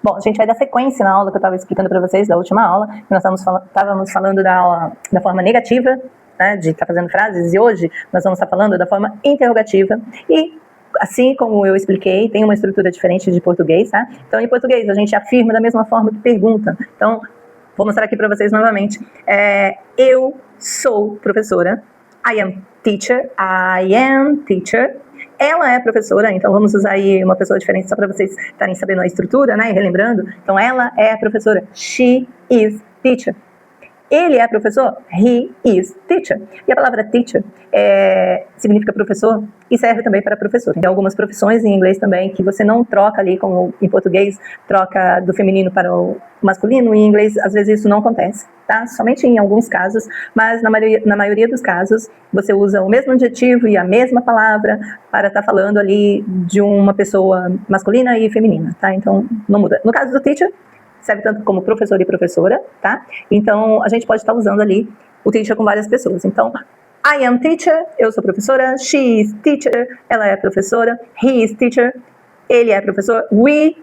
Bom, a gente vai dar sequência na aula que eu estava explicando para vocês, da última aula, que nós estávamos falando da forma negativa, né, de estar fazendo frases, e hoje nós vamos estar falando da forma interrogativa, e assim como eu expliquei, tem uma estrutura diferente de português, tá? Então, em português, a gente afirma da mesma forma que pergunta. Então, vou mostrar aqui para vocês novamente. Eu sou professora. I am teacher. I am teacher. Ela é professora, então vamos usar aí uma pessoa diferente só para vocês estarem sabendo a estrutura, né, e relembrando. Então, ela é professora. She is teacher. Ele é professor? He is teacher. E a palavra teacher significa professor e serve também para professor. Tem algumas profissões em inglês também que você não troca ali, como em português, troca do feminino para o masculino. Em inglês, às vezes isso não acontece, tá? Somente em alguns casos, mas na maioria dos casos, você usa o mesmo adjetivo e a mesma palavra para estar falando ali de uma pessoa masculina e feminina, tá? Então, não muda. No caso do teacher, serve tanto como professor e professora, tá? Então, a gente pode estar usando ali o teacher com várias pessoas. Então, I am teacher, eu sou professora. She is teacher, ela é professora. He is teacher, ele é professor. We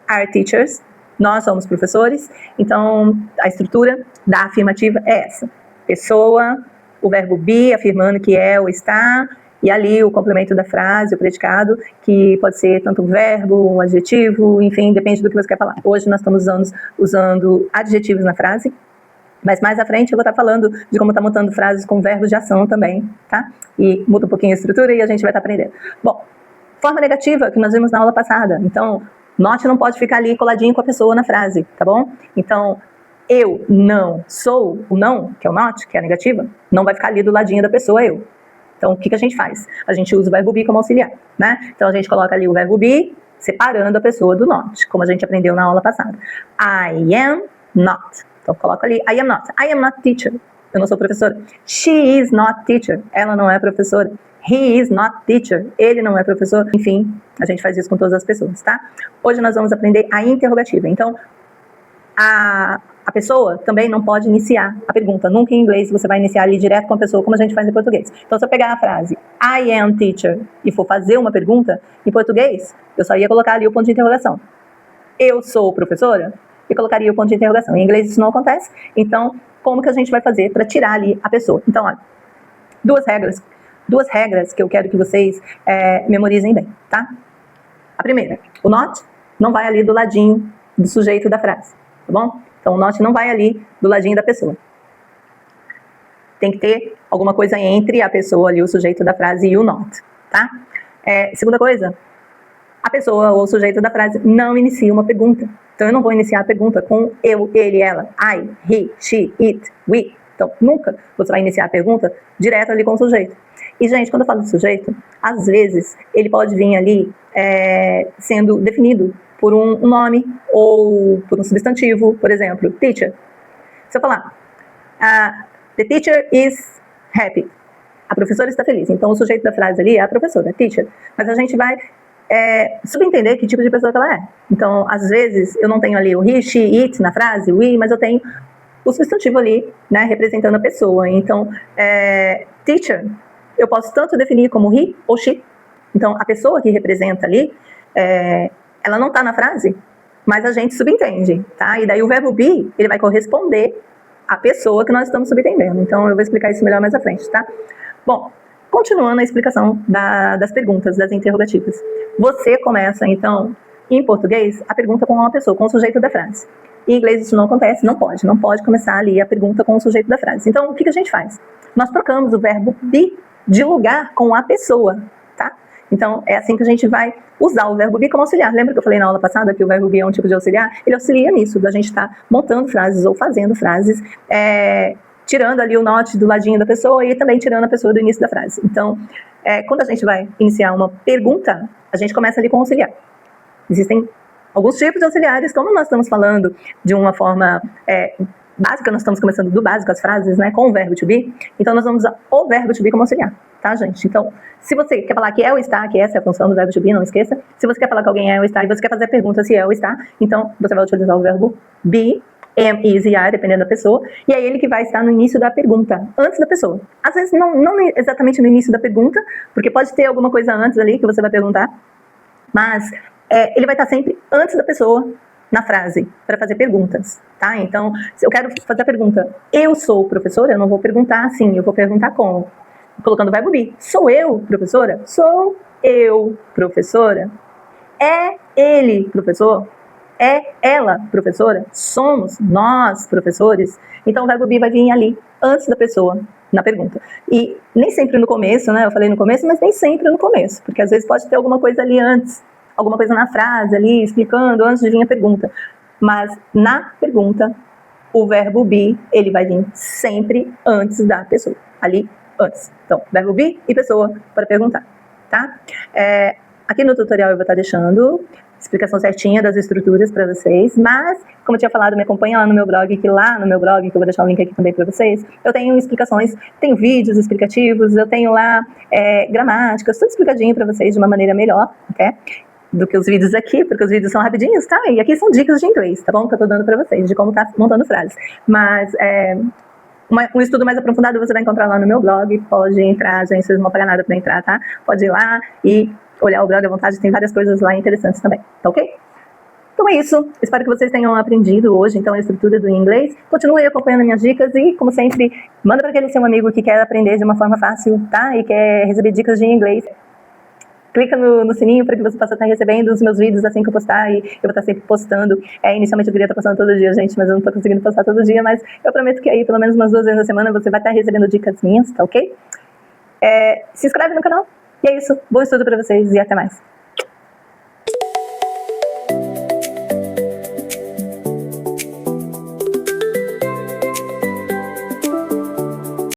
are teachers, nós somos professores. Então, a estrutura da afirmativa é essa. Pessoa, o verbo be, afirmando que é ou está, e ali o complemento da frase, o predicado, que pode ser tanto um verbo, um adjetivo, enfim, depende do que você quer falar. Hoje nós estamos usando adjetivos na frase, mas mais à frente eu vou estar falando de como estar montando frases com verbos de ação também, tá? E muda um pouquinho a estrutura e a gente vai estar aprendendo. Bom, forma negativa que nós vimos na aula passada. Então, not não pode ficar ali coladinho com a pessoa na frase, tá bom? Então, eu não sou, o não, que é o not, que é a negativa, não vai ficar ali do ladinho da pessoa eu. Então, o que a gente faz? A gente usa o verbo be como auxiliar, né? Então, a gente coloca ali o verbo be, separando a pessoa do not, como a gente aprendeu na aula passada. I am not. Então, coloca ali, I am not. I am not teacher. Eu não sou professora. She is not teacher. Ela não é professora. He is not teacher. Ele não é professor. Enfim, a gente faz isso com todas as pessoas, tá? Hoje nós vamos aprender a interrogativa. Então, a pessoa também não pode iniciar a pergunta. Nunca em inglês você vai iniciar ali direto com a pessoa, como a gente faz em português. Então, se eu pegar a frase I am teacher e for fazer uma pergunta, em português, eu só ia colocar ali o ponto de interrogação. Eu sou professora? E colocaria o ponto de interrogação. Em inglês isso não acontece. Então, como que a gente vai fazer para tirar ali a pessoa? Então, olha, duas regras que eu quero que vocês memorizem bem, tá? A primeira, o not não vai ali do ladinho do sujeito da frase, tá bom? Então, o not não vai ali do ladinho da pessoa. Tem que ter alguma coisa entre a pessoa ali, o sujeito da frase e o not, tá? Segunda coisa, a pessoa ou o sujeito da frase não inicia uma pergunta. Então, eu não vou iniciar a pergunta com eu, ele, ela, I, he, she, it, we. Então, nunca você vai iniciar a pergunta direto ali com o sujeito. E, gente, quando eu falo de sujeito, às vezes ele pode vir ali sendo definido por um nome ou por um substantivo, por exemplo, teacher. Se eu falar, the teacher is happy. A professora está feliz. Então, o sujeito da frase ali é a professora, teacher. Mas a gente vai subentender que tipo de pessoa que ela é. Então, às vezes, eu não tenho ali o he, she, it na frase, we, mas eu tenho o substantivo ali, né, representando a pessoa. Então, teacher, eu posso tanto definir como he ou she. Então, a pessoa que representa ali, ela não está na frase, mas a gente subentende, tá? E daí o verbo be, ele vai corresponder à pessoa que nós estamos subentendendo. Então, eu vou explicar isso melhor mais à frente, tá? Bom, continuando a explicação das perguntas, das interrogativas. Você começa, então, em português, a pergunta com uma pessoa, com o sujeito da frase. Em inglês isso não acontece, não pode começar ali a pergunta com o sujeito da frase. Então, o que a gente faz? Nós trocamos o verbo be de lugar com a pessoa, tá? Então, é assim que a gente vai usar o verbo be como auxiliar. Lembra que eu falei na aula passada que o verbo be é um tipo de auxiliar? Ele auxilia nisso, da gente estar montando frases ou fazendo frases, tirando ali o not do ladinho da pessoa e também tirando a pessoa do início da frase. Então, quando a gente vai iniciar uma pergunta, a gente começa ali com o auxiliar. Existem alguns tipos de auxiliares, como nós estamos falando de uma forma básica, nós estamos começando do básico, as frases, né, com o verbo to be, então nós vamos usar o verbo to be como auxiliar, tá, gente? Então, se você quer falar que é ou está, que essa é a função do verbo to be, não esqueça. Se você quer falar que alguém é ou está, e você quer fazer a pergunta se é ou está, então você vai utilizar o verbo be, am, is e are, dependendo da pessoa, e é ele que vai estar no início da pergunta, antes da pessoa. Às vezes não exatamente no início da pergunta, porque pode ter alguma coisa antes ali que você vai perguntar, mas ele vai estar sempre antes da pessoa na frase, para fazer perguntas, tá? Então, se eu quero fazer a pergunta, eu sou professora, eu não vou perguntar assim, eu vou perguntar como? Colocando o verbo be. Sou eu professora? Sou eu professora? É ele professor? É ela professora? Somos nós professores? Então, o verbo be vai vir ali, antes da pessoa, na pergunta. E nem sempre no começo, né? Eu falei no começo, mas nem sempre no começo, porque às vezes pode ter alguma coisa ali antes, alguma coisa na frase ali, explicando antes de vir a pergunta. Mas na pergunta, o verbo be, ele vai vir sempre antes da pessoa, ali antes. Então, verbo be e pessoa para perguntar, tá? Aqui no tutorial eu vou estar deixando explicação certinha das estruturas para vocês, mas, como eu tinha falado, me acompanha lá no meu blog, que lá no meu blog, que eu vou deixar o link aqui também para vocês, eu tenho explicações, tenho vídeos explicativos, eu tenho lá gramáticas, tudo explicadinho para vocês de uma maneira melhor, ok? Do que os vídeos aqui, porque os vídeos são rapidinhos, tá? E aqui são dicas de inglês, tá bom? Que eu tô dando pra vocês, de como tá montando frases. Mas um estudo mais aprofundado você vai encontrar lá no meu blog, pode entrar, gente, vocês não vão pagar nada pra entrar, tá? Pode ir lá e olhar o blog à vontade, tem várias coisas lá interessantes também, tá ok? Então é isso, espero que vocês tenham aprendido hoje, então, a estrutura do inglês. Continue acompanhando minhas dicas e, como sempre, manda para aquele seu amigo que quer aprender de uma forma fácil, tá? E quer receber dicas de inglês. Clica no sininho para que você possa estar recebendo os meus vídeos assim que eu postar, e eu vou estar sempre postando. Inicialmente eu queria estar postando todo dia, gente, mas eu não estou conseguindo postar todo dia, mas eu prometo que aí pelo menos umas 2 vezes na semana você vai estar recebendo dicas minhas, tá ok? Se inscreve no canal. E é isso. Bom estudo para vocês e até mais.